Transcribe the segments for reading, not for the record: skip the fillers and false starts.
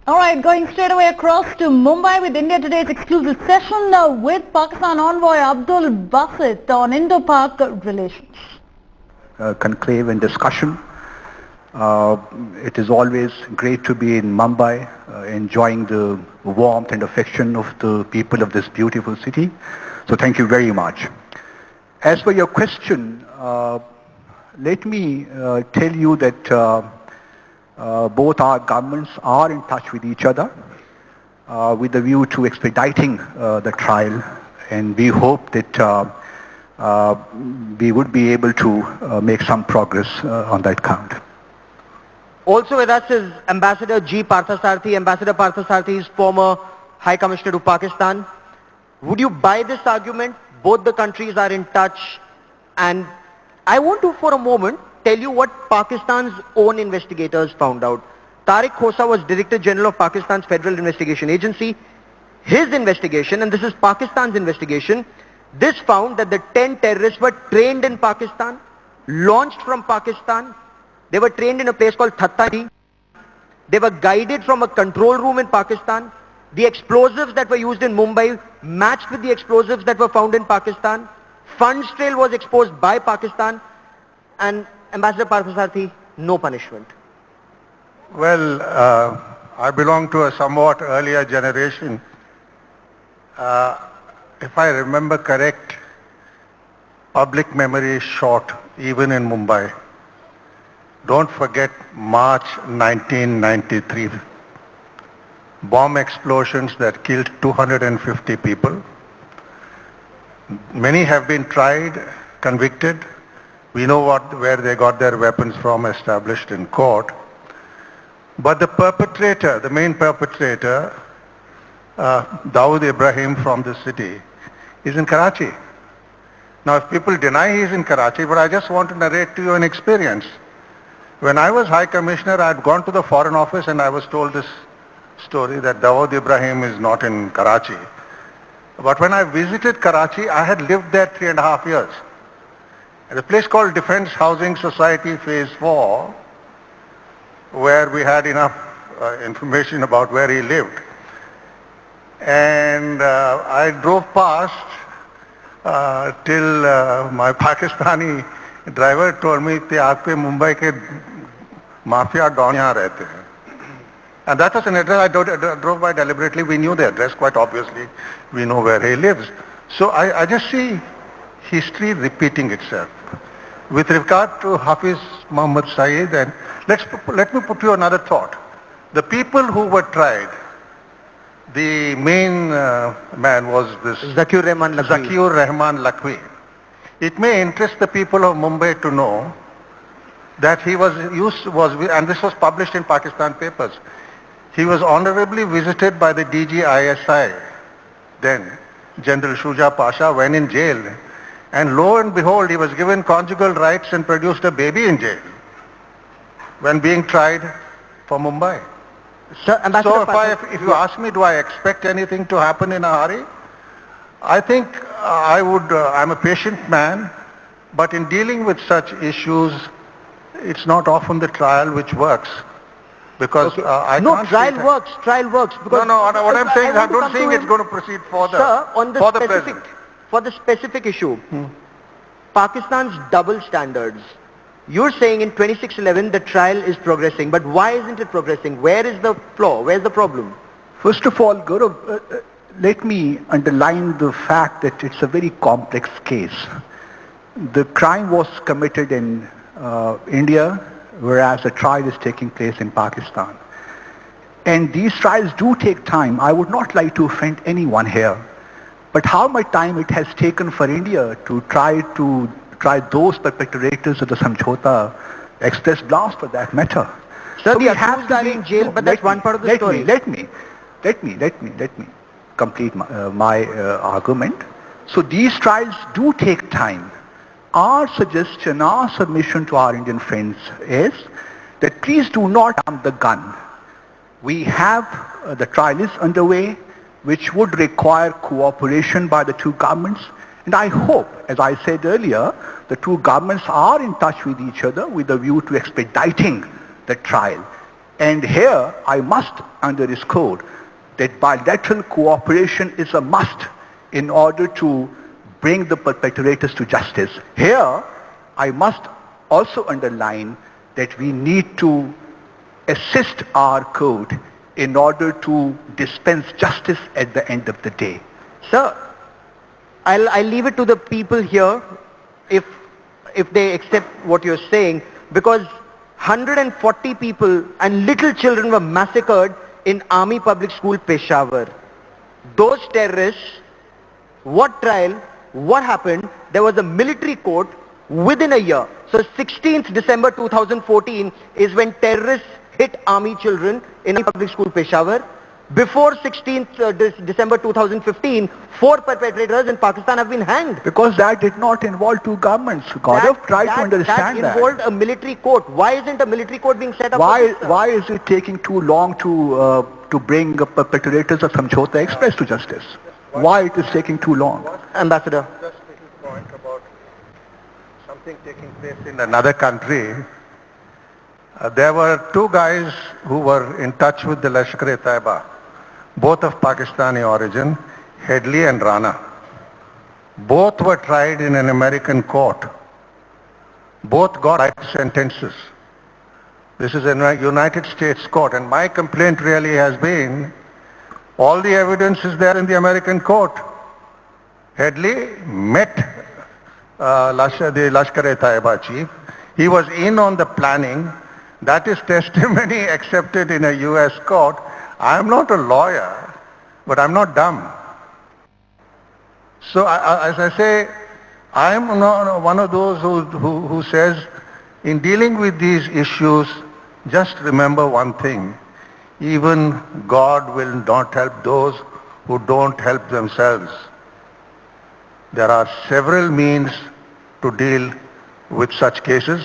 All right, going straight away across to Mumbai with India Today's exclusive session with Pakistan envoy Abdul Basit on Indo-Pak relations. Conclave and discussion. It is always great to be in Mumbai, enjoying the warmth and affection of the people of this beautiful city. So thank you very much. As for your question, let me tell you that both our governments are in touch with each other with a view to expediting the trial, and we hope that we would be able to make some progress on that count. Also with us is Ambassador G. Parthasarathy. Ambassador Parthasarathy is former High Commissioner to Pakistan. Would you buy this argument? Both the countries are in touch, and I want to for a moment tell you what Pakistan's own investigators found out. Tariq Khosa was Director General of Pakistan's Federal Investigation Agency. His investigation, and this is Pakistan's investigation, this found that the 10 terrorists were trained in Pakistan, launched from Pakistan. They were trained in a place called Thattari. They were guided from a control room in Pakistan. The explosives that were used in Mumbai matched with the explosives that were found in Pakistan. Funds trail was exposed by Pakistan. And Ambassador Parthasarathy, no punishment. Well, I belong to a somewhat earlier generation. If I remember correct, public memory is short, even in Mumbai. Don't forget March 1993. Bomb explosions that killed 250 people. Many have been tried, convicted. We know where they got their weapons from, established in court. But the perpetrator, the main perpetrator, Dawood Ibrahim from the city, is in Karachi. Now, if people deny he is in Karachi, but I just want to narrate to you an experience. When I was High Commissioner, I had gone to the Foreign Office and I was told this story that Dawood Ibrahim is not in Karachi. But when I visited Karachi, I had lived there 3.5 years. At a place called Defense Housing Society Phase 4, where we had enough information about where he lived. And I drove past till my Pakistani driver told me कि आपके मुंबई के mafia don यहाँ रहते हैं. And that was an address I drove by deliberately. We knew the address quite obviously. We know where he lives. So I just see history repeating itself. With regard to Hafiz Muhammad Saeed, and let me put you another thought. The people who were tried, the main man was this Zakir Rahman Lakhvi. It may interest the people of Mumbai to know that he and this was published in Pakistan papers, he was honorably visited by the DG ISI, then General Shuja Pasha, when in jail. And lo and behold, he was given conjugal rights and produced a baby in jail when being tried for Mumbai. Sir, so if you ask me, do I expect anything to happen in a hurry? I think I'm a patient man, but in dealing with such issues, it's not often the trial which works. Because trial works. Because no, what I'm saying, I don't think it's going to proceed further. Sir, on the for the specific issue, Pakistan's double standards. You're saying in 2611 the trial is progressing, but why isn't it progressing? Where is the flaw? Where's the problem? First of all, Gaurav, let me underline the fact that it's a very complex case. The crime was committed in India, whereas the trial is taking place in Pakistan. And these trials do take time. I would not like to offend anyone here. But how much time it has taken for India to try those perpetrators of the Samjhota Express blast for that matter. Sir, so we accused are in jail, but that's one part of the story. Let me complete my argument. So these trials do take time. Our suggestion, our submission to our Indian friends is that please do not jump the gun. We have, the trial is underway, which would require cooperation by the two governments. And I hope, as I said earlier, the two governments are in touch with each other with a view to expediting the trial. And here I must underscore that bilateral cooperation is a must in order to bring the perpetrators to justice. Here I must also underline that we need to assist our court in order to dispense justice at the end of the day. Sir, I'll leave it to the people here if they accept what you're saying, because 140 people and little children were massacred in Army Public School, Peshawar. Those terrorists, what trial, what happened? There was a military court within a year. So 16th December 2014 is when terrorists hit army children in Army Public School, Peshawar. Before 16th December 2015, 4 perpetrators in Pakistan have been hanged. Because that did not involve two governments. Gaurav, try to understand that. That involved a military court. Why isn't a military court being set up? Why is it taking too long to bring perpetrators of Samjhota Express to justice? Why it is taking too long? Ambassador. Just making a point about something taking place in another country. There were 2 guys who were in touch with the Lashkar-e-Taiba, both of Pakistani origin, Headley and Rana. Both were tried in an American court. Both got life sentences. This is a United States court, and my complaint really has been, all the evidence is there in the American court. Headley met the Lashkar-e-Taiba chief. He was in on the planning. That is testimony accepted in a US court. I am not a lawyer, but I'm not dumb. So as I say, I am not one of those who says, in dealing with these issues, just remember one thing. Even God will not help those who don't help themselves. There are several means to deal with such cases.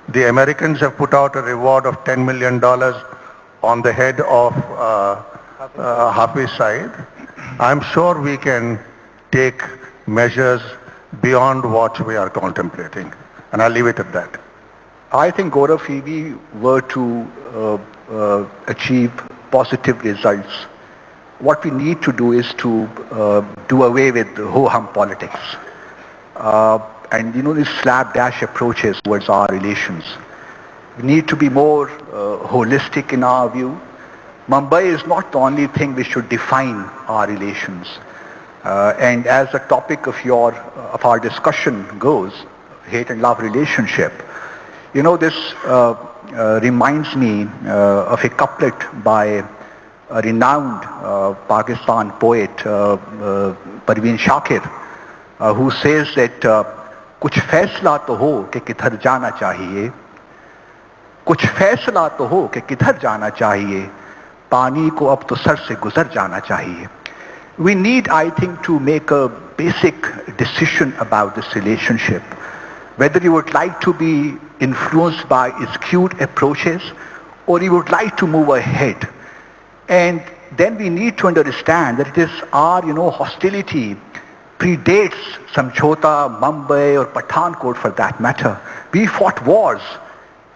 The Americans have put out a reward of $10 million on the head of Hafiz Saeed. I'm sure we can take measures beyond what we are contemplating. And I'll leave it at that. I think, Gaurav, if we were to achieve positive results, what we need to do is to do away with ho-hum politics. And these slapdash approaches towards our relations. We need to be more holistic in our view. Mumbai is not the only thing which should define our relations. And as the topic of our discussion goes, hate and love relationship, this reminds me of a couplet by a renowned Pakistan poet, Parveen Shakir, who says that कुछ फैसला तो हो कि किधर जाना चाहिए, कुछ फैसला तो हो कि किधर जाना चाहिए, पानी को अब तो सर से गुजर जाना चाहिए. We need, I think, to make a basic decision about this relationship. Whether you would like to be influenced by skewed approaches or you would like to move ahead. And then we need to understand that it is our, hostility predates Samjhota, Mumbai or Pathankot for that matter. We fought wars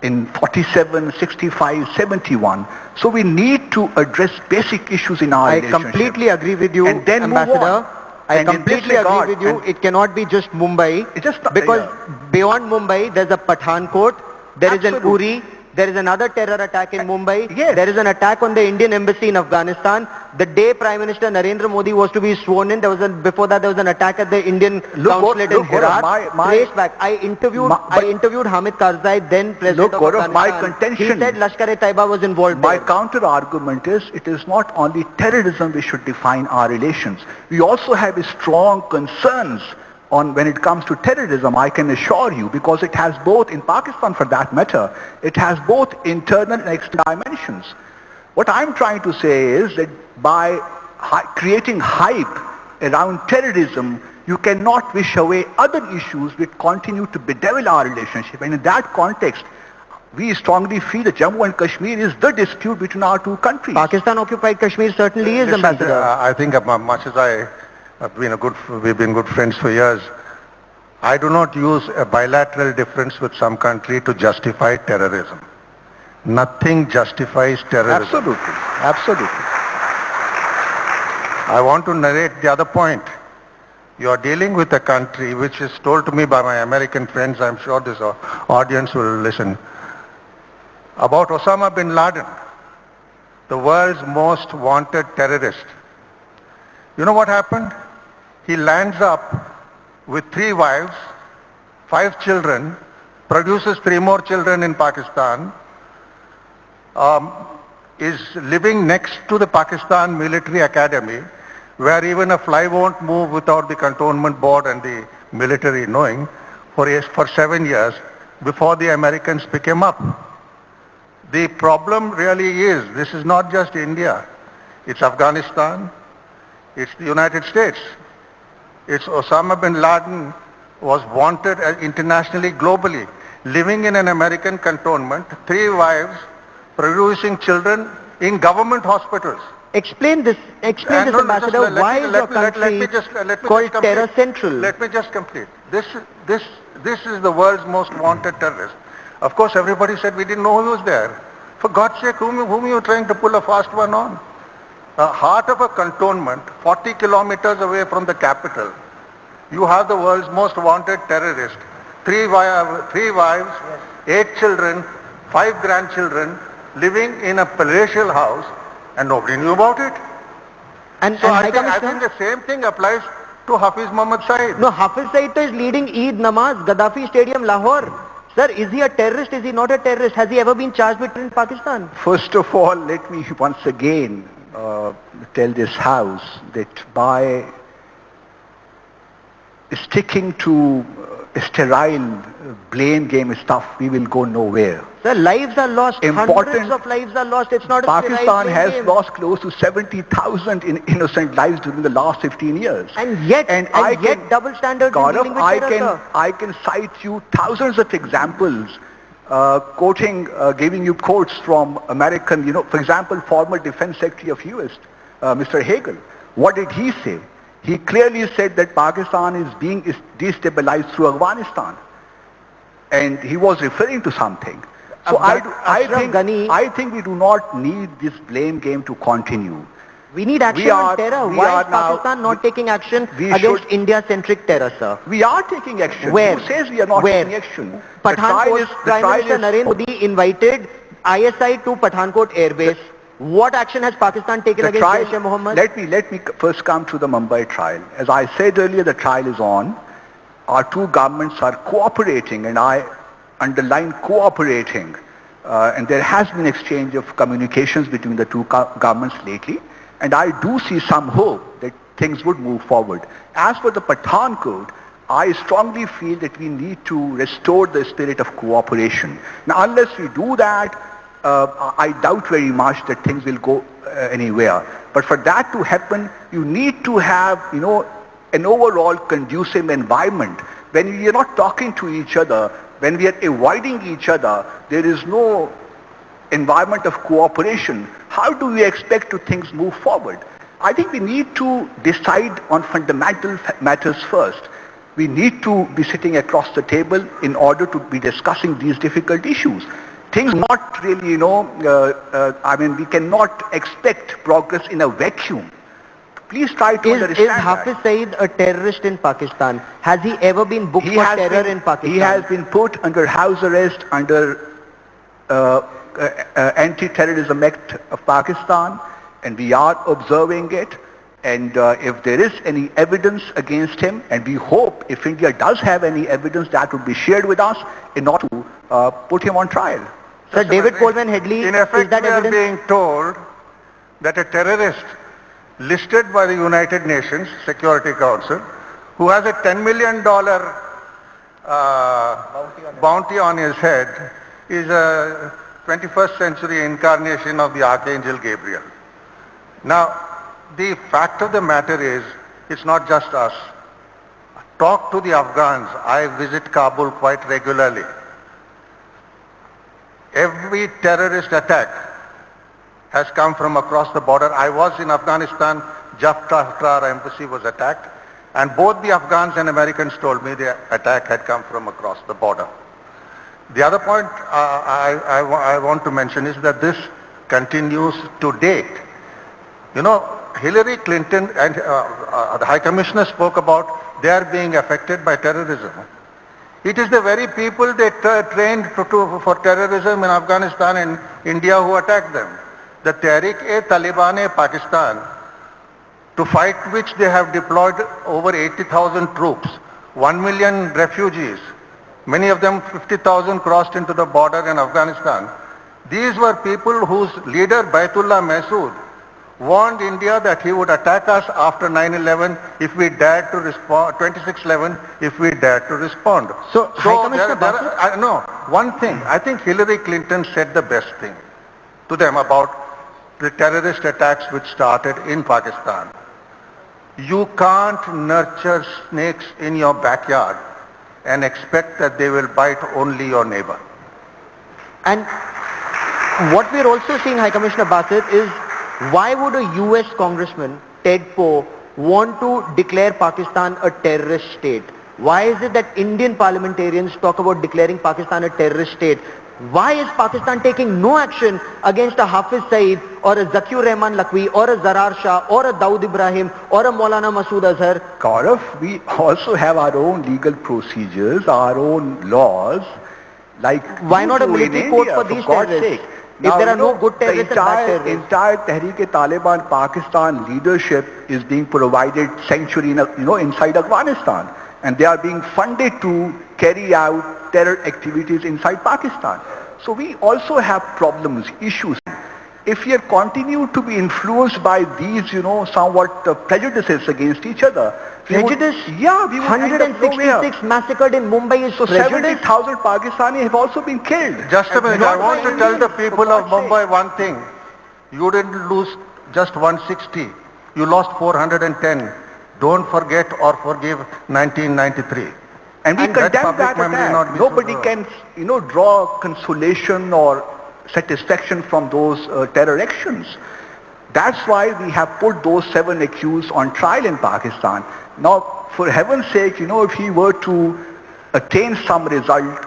in 47, 65, 71. So we need to address basic issues in our relationship. I completely agree with you, and then Ambassador. I completely agree with you. It cannot be just Mumbai. Because beyond Mumbai, there's a Pathankot, there is an Uri, there is another terror attack in Mumbai. Yes. There is an attack on the Indian embassy in Afghanistan. The day Prime Minister Narendra Modi was to be sworn in, before that there was an attack at the Indian consulate in Herat. I interviewed Hamid Karzai, then President of Afghanistan. My contention, he said Lashkar-e-Taiba was involved. My counter argument is, it is not only terrorism which should define our relations. We also have strong concerns when it comes to terrorism, I can assure you, because it has both, in Pakistan for that matter, it has both internal and external dimensions. What I'm trying to say is that by creating hype around terrorism, you cannot wish away other issues which continue to bedevil our relationship. And in that context, we strongly feel that Jammu and Kashmir is the dispute between our two countries. Pakistan occupied Kashmir certainly is, Ambassador. I think much as we've been good friends for years, I do not use a bilateral difference with some country to justify terrorism. nothing justifies terrorism. Absolutely. Absolutely. I want to narrate the other point. You are dealing with a country which is told to me by my American friends, I'm sure this audience will listen, about Osama bin Laden, the world's most wanted terrorist. You know what happened? He lands up with 3 wives, 5 children, produces 3 more children in Pakistan, is living next to the Pakistan Military Academy, where even a fly won't move without the cantonment board and the military knowing, for 7 years before the Americans pick him up. The problem really is, this is not just India, it's Afghanistan, it's the United States. It's Osama bin Laden was wanted internationally, globally, living in an American cantonment, 3 wives, producing children in government hospitals. Explain this, Ambassador. Why is your country called Terror Central? Let me just complete. This is the world's most wanted terrorist. Of course, everybody said we didn't know who was there. For God's sake, whom are you trying to pull a fast one on? The heart of a cantonment, 40 kilometers away from the capital, you have the world's most wanted terrorist. 3 wives, 8 children, 5 grandchildren, living in a palatial house, and nobody knew about it. And I think the same thing applies to Hafiz Mohammad Saeed. No, Hafiz Saeed is leading Eid Namaz, Gaddafi Stadium, Lahore. Sir, is he a terrorist? Is he not a terrorist? Has he ever been charged with in Pakistan? First of all, let me once again tell this House that by sticking to sterile blame game stuff, we will go nowhere. Sir, lives are lost. Hundreds of lives are lost. It's not a Pakistan has game. lost close to 70,000 innocent lives during the last 15 years. And yet double standards in dealing with terror, I can cite you thousands of examples, giving you quotes from American, for example, former Defense Secretary of US, Mr. Hagel. What did he say? He clearly said that Pakistan is being destabilized through Afghanistan. And he was referring to something. So I think we do not need this blame game to continue. We need action on terror. Why is Pakistan not taking action against India-centric terror, sir? We are taking action. Where? Who says we are not taking action? Pathankot, Prime Minister Narendra Modi invited ISI to Pathankot Air Base. What action has Pakistan taken against Jaish-e-Mohammed? Let me first come to the Mumbai trial. As I said earlier, the trial is on. Our 2 governments are cooperating, and I underline cooperating. And there has been exchange of communications between the 2 governments lately. And I do see some hope that things would move forward. As for the Pathankot, I strongly feel that we need to restore the spirit of cooperation. Now, unless we do that, I doubt very much that things will go anywhere. But for that to happen, you need to have, an overall conducive environment. When we are not talking to each other, when we are avoiding each other, there is no environment of cooperation. How do we expect things move forward? I think we need to decide on fundamental matters first. We need to be sitting across the table in order to be discussing these difficult issues. Things not really, we cannot expect progress in a vacuum. Please try to understand Is Hafiz Saeed a terrorist in Pakistan? Has he ever been booked for terror in Pakistan? He has been put under house arrest under Anti-Terrorism Act of Pakistan, and we are observing it. And if there is any evidence against him, and we hope if India does have any evidence, that would be shared with us in order to put him on trial. Sir, David Coleman Headley, in effect, is that we evidence? are being told that a terrorist listed by the United Nations Security Council, who has a $10 million bounty on his head, is a 21st century incarnation of the Archangel Gabriel. Now, the fact of the matter is, it's not just us. Talk to the Afghans. I visit Kabul quite regularly. Every terrorist attack has come from across the border. I was in Afghanistan just after our embassy was attacked, and both the Afghans and Americans told me the attack had come from across the border. The other point I want to mention is that this continues to date. You know, Hillary Clinton and the High Commissioner spoke about they are being affected by terrorism. It is the very people they trained for terrorism in Afghanistan and India who attacked them. The Tehreek-e-Taliban Pakistan, to fight which they have deployed over 80,000 troops, 1 million refugees, many of them 50,000 crossed into the border in Afghanistan. These were people whose leader Baitullah Masood warned India that he would attack us after 9/11 if we dared to respond, 26/11 if we dared to respond. So High Commissioner no, one thing, I think Hillary Clinton said the best thing to them about the terrorist attacks which started in Pakistan. You can't nurture snakes in your backyard and expect that they will bite only your neighbor. And what we're also seeing, High Commissioner Bassett, is why would a US Congressman, Ted Poe, want to declare Pakistan a terrorist state? Why is it that Indian parliamentarians talk about declaring Pakistan a terrorist state? Why is Pakistan taking no action against a Hafiz Saeed or a Zakir Rahman Lakwi or a Zarar Shah or a Dawood Ibrahim or a Maulana Masood Azhar? Gaurav, we also have our own legal procedures, our own laws. Like why not a military court for these terrorists? Sake. If Now, there are no good terrorists and bad terrorists. Entire Tehreek-e-Taliban Pakistan leadership is being provided sanctuary inside Afghanistan, and they are being funded to carry out terror activities inside Pakistan. So we also have problems, issues. If we continue to be influenced by these, somewhat prejudices against each other, Prejudice? we would 166 massacred in Mumbai is so prejudice. 70,000 Pakistani have also been killed. Just a minute, I want to tell the people of Mumbai one thing. You didn't lose just 160. You lost 410. Don't forget or forgive 1993. And we condemn that attack. Nobody can, draw consolation or satisfaction from those terror actions. That's why we have put those 7 accused on trial in Pakistan. Now, for heaven's sake, if he were to attain some result,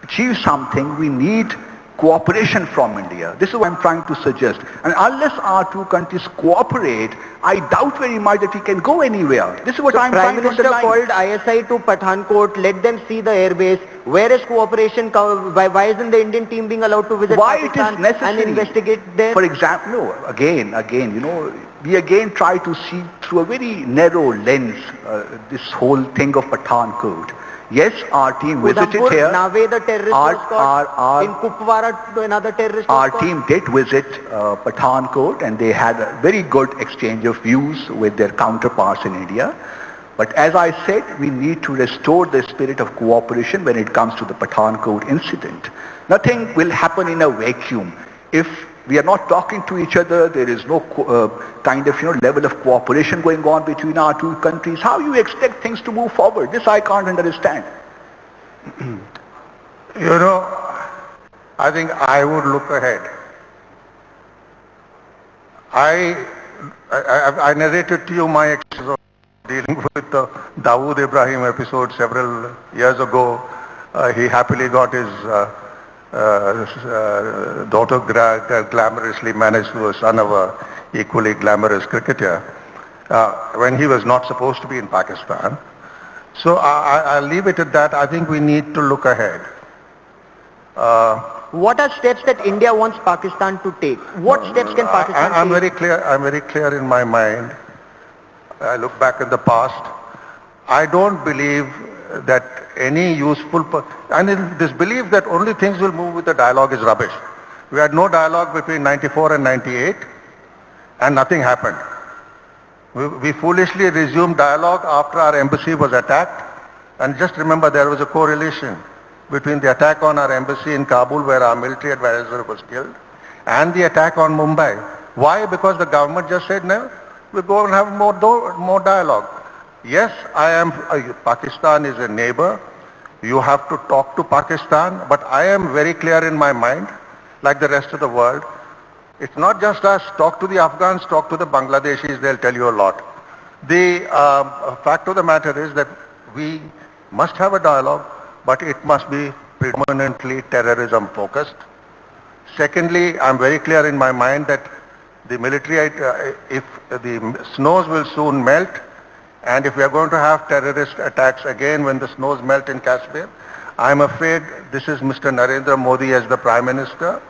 achieve something, we need cooperation from India. This is what I'm trying to suggest. And unless our two countries cooperate, I doubt very much that we can go anywhere. This is what I'm Prime trying to Minister underline. called ISI to Pathankot, let them see the airbase. Where is cooperation? Why isn't the Indian team being allowed to visit Why Pakistan it is necessary and investigate there? For example, no, again, we again try to see through a very narrow lens this whole thing of Pathankot. Yes, our team visited Udhampur, here. Nave, the terrorist was caught. In Kupwara, another terrorist Our was caught. team did visit Pathankot, and they had a very good exchange of views with their counterparts in India. But as I said, we need to restore the spirit of cooperation when it comes to the Pathankot incident. Nothing will happen in a vacuum. If we are not talking to each other, there is no level of cooperation going on between our two countries. How you expect things to move forward? This I can't understand. I think I would look ahead. I narrated to you my experience of dealing with the Dawood Ibrahim episode several years ago. He happily got his daughter glamorously married to a son of a equally glamorous cricketer when he was not supposed to be in Pakistan. So I'll leave it at that. I think we need to look ahead. What are steps that India wants Pakistan to take? What steps can Pakistan I'm take? I'm very clear in my mind. I look back in the past. I don't believe that any useful, this belief that only things will move with the dialogue is rubbish. We had no dialogue between 94 and 98 and nothing happened. We foolishly resumed dialogue after our embassy was attacked, and just remember there was a correlation between the attack on our embassy in Kabul where our military advisor was killed and the attack on Mumbai. Why? Because the government just said no, we'll go and have more dialogue. Yes, Pakistan is a neighbor. You have to talk to Pakistan, but I am very clear in my mind, like the rest of the world, it's not just us. Talk to the Afghans, talk to the Bangladeshis, they'll tell you a lot. The fact of the matter is that we must have a dialogue, but it must be predominantly terrorism focused. Secondly, I'm very clear in my mind that the military, if the snows will soon melt, and if we are going to have terrorist attacks again when the snows melt in Kashmir, I'm afraid this is Mr. Narendra Modi as the Prime Minister.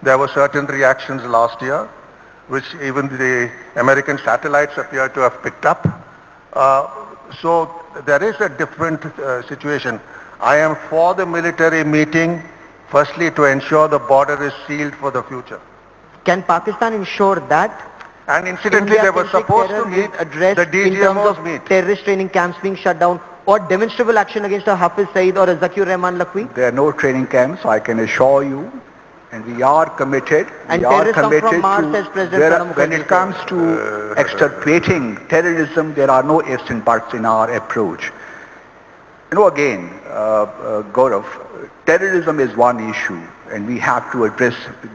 There were certain reactions last year, which even the American satellites appear to have picked up. So there is a different situation. I am for the military meeting, firstly to ensure the border is sealed for the future. Can Pakistan ensure that? And incidentally, they were supposed to meet, the DGMOs meet. Terrorist training camps being shut down or demonstrable action against a Hafiz Saeed or a Zakir Rahman Lakwi? There are no training camps, I can assure you. And we are committed. And we are terrorists come committed from Mars, says President when it comes to extirpating terrorism, there are no ifs and buts in our approach. You know, again, Gaurav, terrorism is one issue, and we have to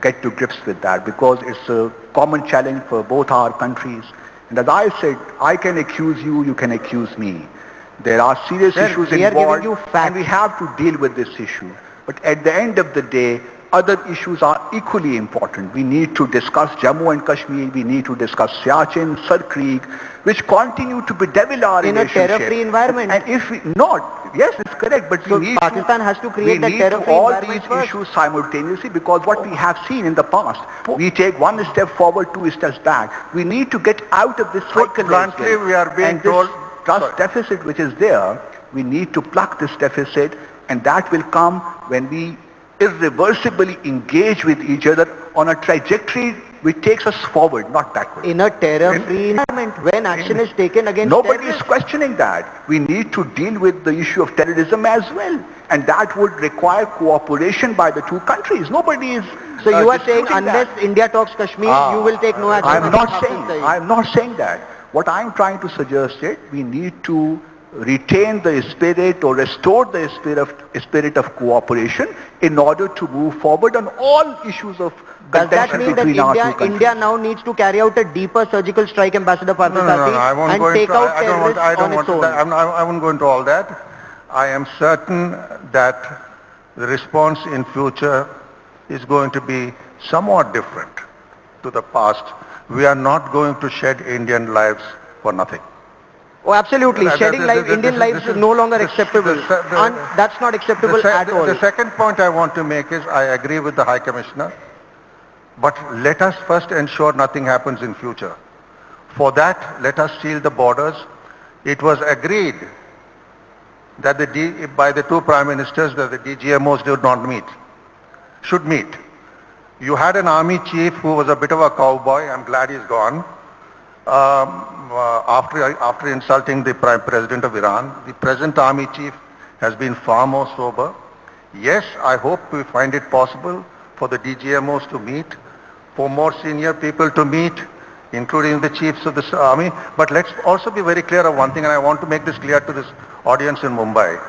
get to grips with that because it's a common challenge for both our countries. And as I said, I can accuse you, you can accuse me. There are serious issues involved, and we have to deal with this issue. But at the end of the day, other issues are equally important. We need to discuss Jammu and Kashmir, we need to discuss Siachen, Sar Creek, which continue to bedevil our relationship. In a terror-free environment. And if we not, yes, it's correct, but so we need Pakistan has to create that we terror-free need all environment these first. issues simultaneously because what we have seen in the past, we take one step forward, two steps back. We need to get out of this cycle. Bluntly, we are being and told... this trust deficit which is there, we need to plug this deficit, and that will come when we irreversibly engage with each other on a trajectory which takes us forward, not backward. In a terror-free environment, when action is taken against Nobody terrorists. is questioning that. We need to deal with the issue of terrorism as well. And that would require cooperation by the two countries. Nobody is So you are saying disputing unless that. India talks Kashmir, you will take no action? I'm not saying that. What I'm trying to suggest is we need to retain the spirit or restore the spirit of cooperation in order to move forward on all issues of Does that contention mean that between our two countries. India now needs to carry out a deeper surgical strike, Ambassador Parthasarathy, I won't and go take into, out terrorists on its own? I won't go into all that. I am certain that the response in future is going to be somewhat different to the past. We are not going to shed Indian lives for nothing. Oh, absolutely. Shedding Indian lives is no longer acceptable. That's not acceptable at all. The second point I want to make is I agree with the High Commissioner, but let us first ensure nothing happens in future. For that, let us seal the borders. It was agreed that by the two Prime Ministers that the DGMOs should meet. You had an army chief who was a bit of a cowboy. I'm glad he's gone. After insulting the President of Iran, the present army chief has been far more sober. Yes, I hope we find it possible for the DGMOs to meet, for more senior people to meet, including the chiefs of the army. But let's also be very clear of one thing, and I want to make this clear to this audience in Mumbai.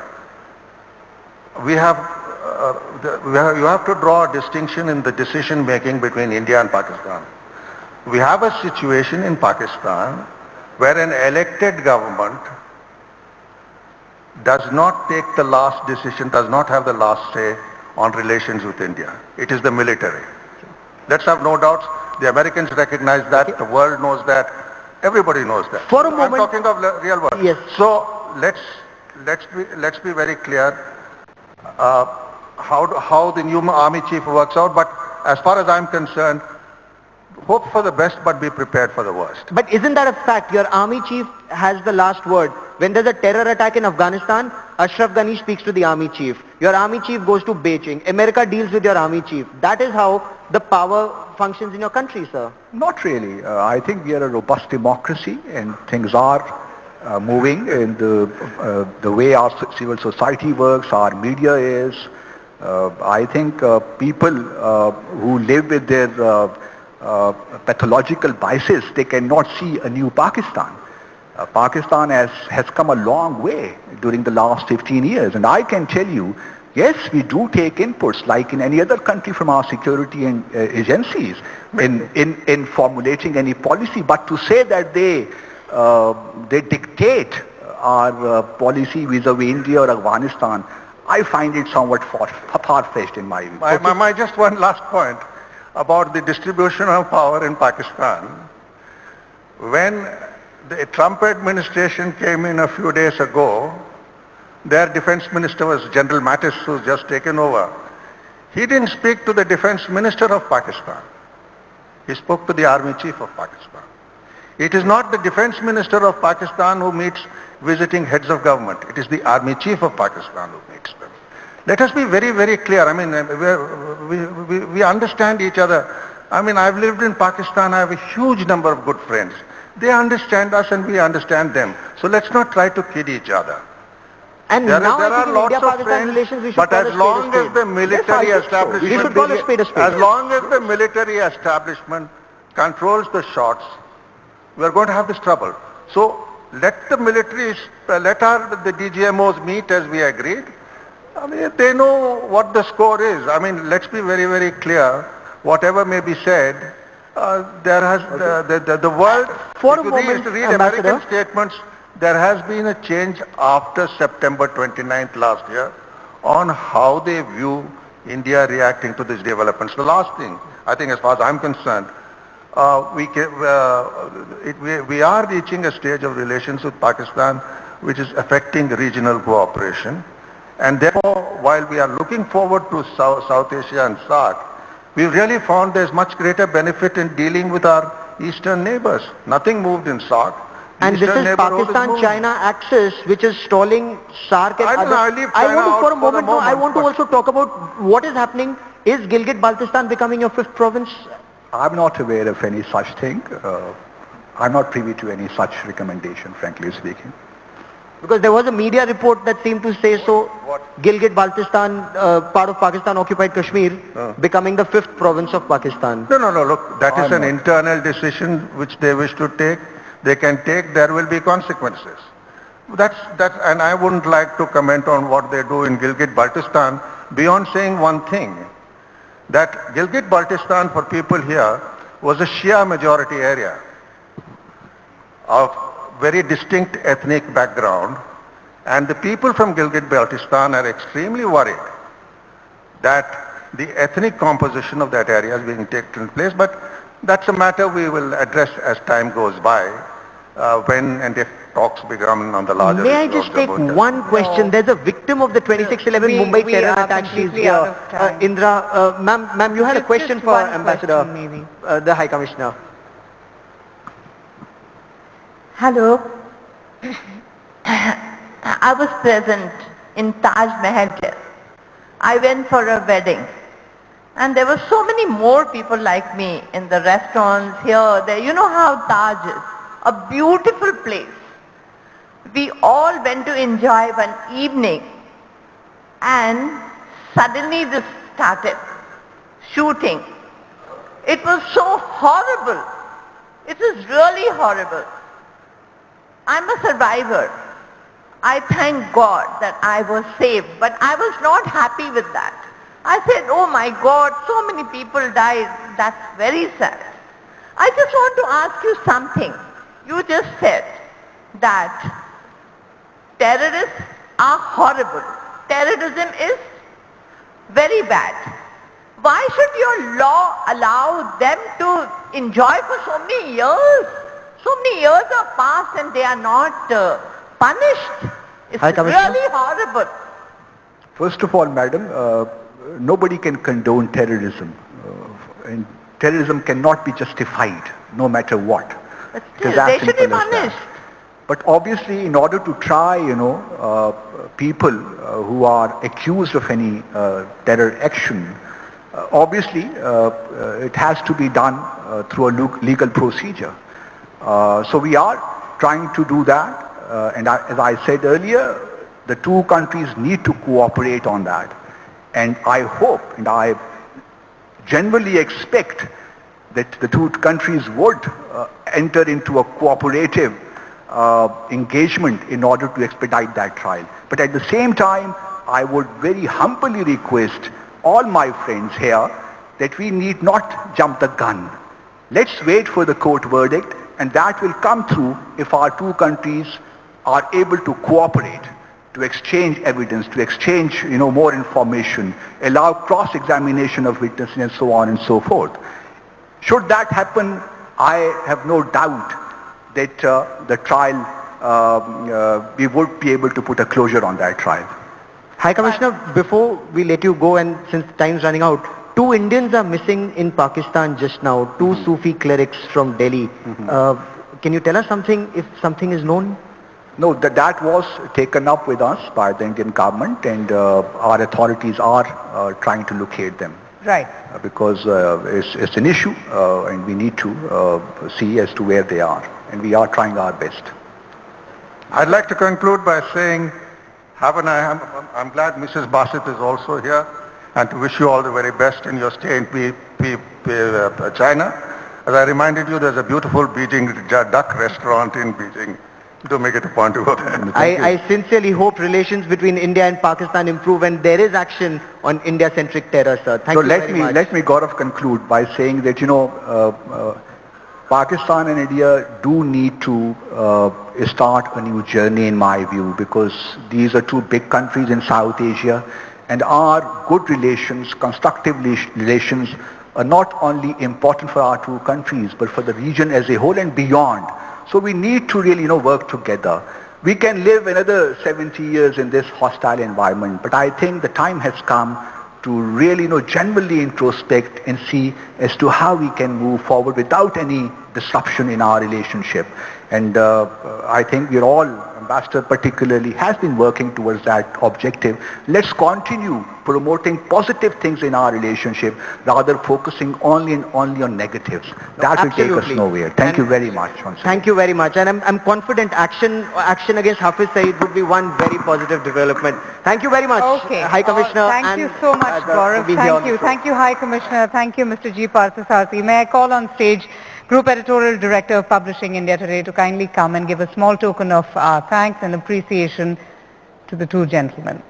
You have to draw a distinction in the decision making between India and Pakistan. We have a situation in Pakistan where an elected government does not take the last decision, does not have the last say on relations with India. It is the military. Let's have no doubts. The Americans recognize that, the world knows that, everybody knows that. For a moment, I'm talking of the real world. Yes. So let's be very clear how the new army chief works out, but as far as I'm concerned, hope for the best but be prepared for the worst. But isn't that a fact? Your army chief has the last word. When there's a terror attack in Afghanistan, Ashraf Ghani speaks to the army chief. Your army chief goes to Beijing. America deals with your army chief. That is how the power functions in your country, sir. Not really. I think we are a robust democracy and things are moving in the way our civil society works, our media is. I think people who live with their pathological biases, they cannot see a new Pakistan. Pakistan has come a long way during the last 15 years, and I can tell you, yes, we do take inputs like in any other country from our security and agencies in formulating any policy, but to say that they dictate our policy vis-a-vis India or Afghanistan, I find it somewhat far-fetched in my view. My just one last point about the distribution of power in Pakistan. When the Trump administration came in a few days ago, their defense minister was General Mattis, who's just taken over. He didn't speak to the defense minister of Pakistan. He spoke to the army chief of Pakistan. It is not the defense minister of Pakistan who meets visiting heads of government. It is the army chief of Pakistan who meets them. Let us be very, very clear. I mean, we understand each other. I mean, I've lived in Pakistan. I have a huge number of good friends. They understand us and we understand them. So let's not try to kid each other. And there now are I think in lots of India-Pakistan friends, relations, we should but call as a long spade a as spade. the military establishment, We should call a spade a spade. as long as the military establishment controls the shots, we are going to have this trouble. So let the militaries, the DGMOs meet as we agreed. I mean, they know what the score is. I mean, let's be very, very clear. Whatever may be said, there has the world. For a if you moment, read Ambassador. American statements, there has been a change after September 29th last year on how they view India reacting to these developments. The last thing, I think as far as I'm concerned, we are reaching a stage of relations with Pakistan which is affecting regional cooperation. And therefore, while we are looking forward to South Asia and SAARC, we really found there's much greater benefit in dealing with our eastern neighbors. Nothing moved in SAARC. And this is Pakistan-China axis which is stalling SAARC and others. I want to, for a moment, I want to also talk about what is happening. Is Gilgit-Baltistan becoming your fifth province? I'm not aware of any such thing. I'm not privy to any such recommendation, frankly speaking. Because there was a media report that seemed to say so. Gilgit-Baltistan, part of Pakistan-occupied Kashmir, becoming the fifth province of Pakistan. No. Look, that is an internal decision which they wish to take. They can take. There will be consequences. And I wouldn't like to comment on what they do in Gilgit-Baltistan beyond saying one thing, that Gilgit-Baltistan for people here was a Shia majority area of very distinct ethnic background, and the people from Gilgit-Baltistan are extremely worried that the ethnic composition of that area is being taken place, but that's a matter we will address as time goes by, when and if talks become on the larger May I issue just of take Jammu. one question? There's a victim of the 2611 Mumbai terror attacks. Indra, ma'am, you had a question for Ambassador, the High Commissioner. Hello. I was present in Taj Mahal. I went for a wedding. And there were so many more people like me in the restaurants here, there. You know how Taj is. A beautiful place. We all went to enjoy one evening. And suddenly this started. Shooting. It was so horrible. It was really horrible. I'm a survivor. I thank God that I was saved, but I was not happy with that. I said, oh my God, so many people died. That's very sad. I just want to ask you something. You just said that terrorists are horrible. Terrorism is very bad. Why should your law allow them to enjoy for so many years? So many years are passed and they are not punished. It's really horrible. First of all, madam, nobody can condone terrorism. And terrorism cannot be justified, no matter what. But still, they should be punished. But obviously, in order to try, people who are accused of any terror action, obviously, it has to be done through a legal procedure. So we are trying to do that, and as I said earlier, the two countries need to cooperate on that. And I hope and I genuinely expect that the two countries would enter into a cooperative engagement in order to expedite that trial. But at the same time, I would very humbly request all my friends here that we need not jump the gun. Let's wait for the court verdict, and that will come through if our two countries are able to cooperate. to exchange evidence, to exchange, more information, allow cross-examination of witnesses and so on and so forth. Should that happen, I have no doubt that the trial, we would be able to put a closure on that trial. High Commissioner, before we let you go, and since time's running out, 2 Indians are missing in Pakistan just now, 2 Sufi clerics from Delhi. Can you tell us something, if something is known? No, that was taken up with us by the Indian government, and our authorities are trying to locate them. Right. Because it's an issue, and we need to see as to where they are, and we are trying our best. I'd like to conclude by saying, I'm glad Mrs. Bassett is also here, and to wish you all the very best in your stay in China. As I reminded you, there's a beautiful Beijing duck restaurant in Beijing. To make it a point to go there. I sincerely hope relations between India and Pakistan improve and there is action on India-centric terror, sir. Thank you very much. Let me, Gaurav, conclude by saying that, Pakistan and India do need to start a new journey, in my view, because these are 2 big countries in South Asia, and our good relations, constructive relations, are not only important for our 2 countries, but for the region as a whole and beyond. So we need to really, work together. We can live another 70 years in this hostile environment, but I think the time has come to really, genuinely introspect and see as to how we can move forward without any disruption in our relationship. And I think we're all, Ambassador particularly, has been working towards that objective. Let's continue promoting positive things in our relationship rather focusing only on negatives. That will take us nowhere. Thank you very much. Thank you very much. And I'm confident action against Hafiz Saeed would be one very positive development. Thank you very much, Okay. High Commissioner. Thank you so much, Gaurav. Thank you. Thank you, High Commissioner. Thank you, Mr. G. Parthasarathy. May I call on stage Group Editorial Director of Publishing India Today to kindly come and give a small token of thanks and appreciation to the 2 gentlemen.